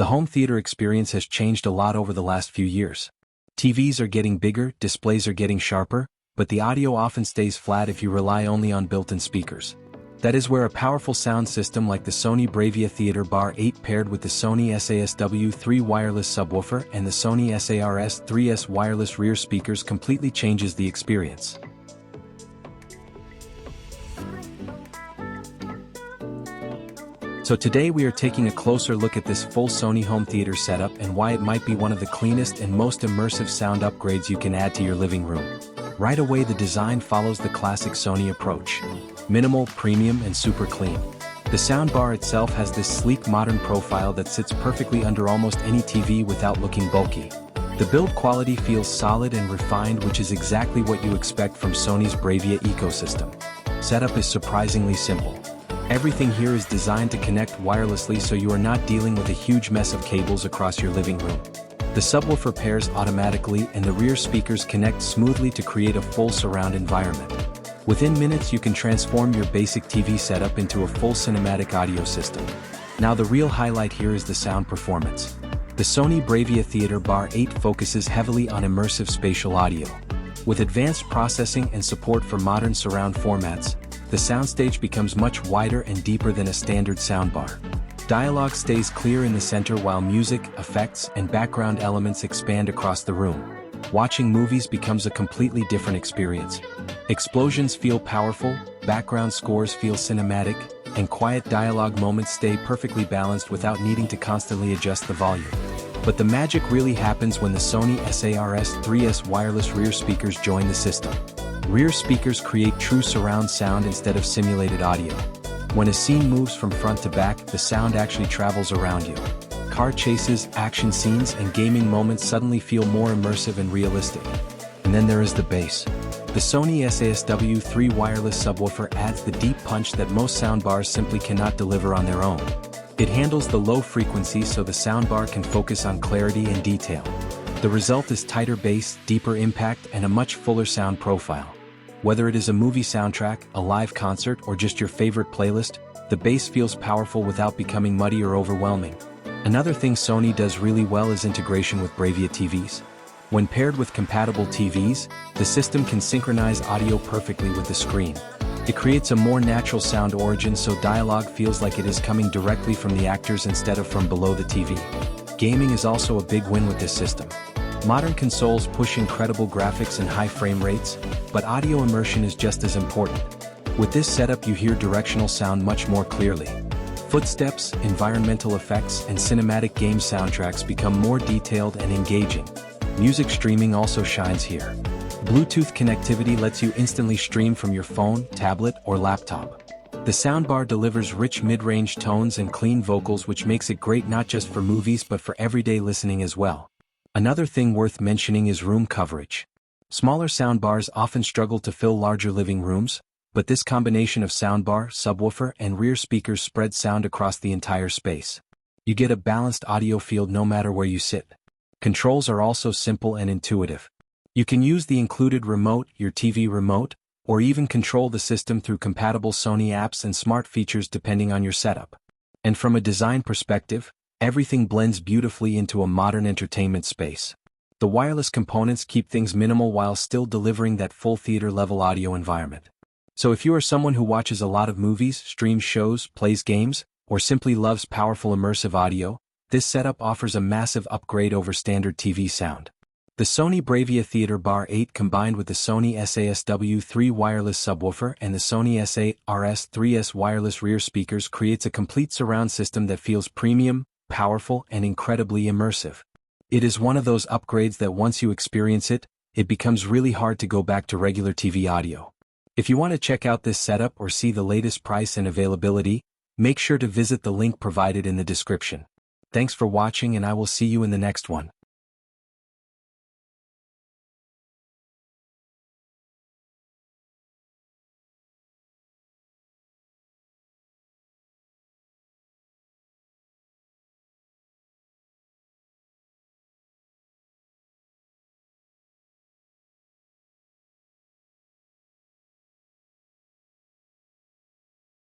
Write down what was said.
The home theater experience has changed a lot over the last few years. TVs are getting bigger, displays are getting sharper, but the audio often stays flat if you rely only on built-in speakers. That is where a powerful sound system like the Sony BRAVIA Theater Bar 8 paired with the Sony SA-SW3 wireless subwoofer and the Sony SA-RS3S wireless rear speakers completely changes the experience. So today we are taking a closer look at this full Sony home theater setup and why it might be one of the cleanest and most immersive sound upgrades you can add to your living room. Right away, the design follows the classic Sony approach. Minimal, premium, and super clean. The soundbar itself has this sleek modern profile that sits perfectly under almost any TV without looking bulky. The build quality feels solid and refined, which is exactly what you expect from Sony's BRAVIA ecosystem. Setup is surprisingly simple. Everything here is designed to connect wirelessly, so you are not dealing with a huge mess of cables across your living room. The subwoofer pairs automatically and the rear speakers connect smoothly to create a full surround environment. Within minutes you can transform your basic TV setup into a full cinematic audio system. Now the real highlight here is the sound performance. The Sony BRAVIA Theater Bar 8 focuses heavily on immersive spatial audio. With advanced processing and support for modern surround formats, the soundstage becomes much wider and deeper than a standard soundbar. Dialogue stays clear in the center while music, effects, and background elements expand across the room. Watching movies becomes a completely different experience. Explosions feel powerful, background scores feel cinematic, and quiet dialogue moments stay perfectly balanced without needing to constantly adjust the volume. But the magic really happens when the Sony SA-RS3S wireless rear speakers join the system. Rear speakers create true surround sound instead of simulated audio. When a scene moves from front to back, the sound actually travels around you. Car chases, action scenes, and gaming moments suddenly feel more immersive and realistic. And then there is the bass. The Sony SA-SW3 wireless subwoofer adds the deep punch that most soundbars simply cannot deliver on their own. It handles the low frequencies so the soundbar can focus on clarity and detail. The result is tighter bass, deeper impact, and a much fuller sound profile. Whether it is a movie soundtrack, a live concert, or just your favorite playlist, the bass feels powerful without becoming muddy or overwhelming. Another thing Sony does really well is integration with BRAVIA TVs. When paired with compatible TVs, the system can synchronize audio perfectly with the screen. It creates a more natural sound origin, so dialogue feels like it is coming directly from the actors instead of from below the TV. Gaming is also a big win with this system. Modern consoles push incredible graphics and high frame rates, but audio immersion is just as important. With this setup you hear directional sound much more clearly. Footsteps, environmental effects, and cinematic game soundtracks become more detailed and engaging. Music streaming also shines here. Bluetooth connectivity lets you instantly stream from your phone, tablet, or laptop. The soundbar delivers rich mid-range tones and clean vocals, which makes it great not just for movies but for everyday listening as well. Another thing worth mentioning is room coverage. Smaller soundbars often struggle to fill larger living rooms, but this combination of soundbar, subwoofer, and rear speakers spreads sound across the entire space. You get a balanced audio field no matter where you sit. Controls are also simple and intuitive. You can use the included remote, your TV remote, or even control the system through compatible Sony apps and smart features depending on your setup. And from a design perspective, everything blends beautifully into a modern entertainment space. The wireless components keep things minimal while still delivering that full theater-level audio environment. So if you are someone who watches a lot of movies, streams shows, plays games, or simply loves powerful immersive audio, this setup offers a massive upgrade over standard TV sound. The Sony BRAVIA Theater Bar 8 combined with the Sony SA-SW3 wireless subwoofer and the Sony SA-RS3S wireless rear speakers creates a complete surround system that feels premium, powerful, and incredibly immersive. It is one of those upgrades that once you experience it, it becomes really hard to go back to regular TV audio. If you want to check out this setup or see the latest price and availability, make sure to visit the link provided in the description. Thanks for watching, and I will see you in the next one.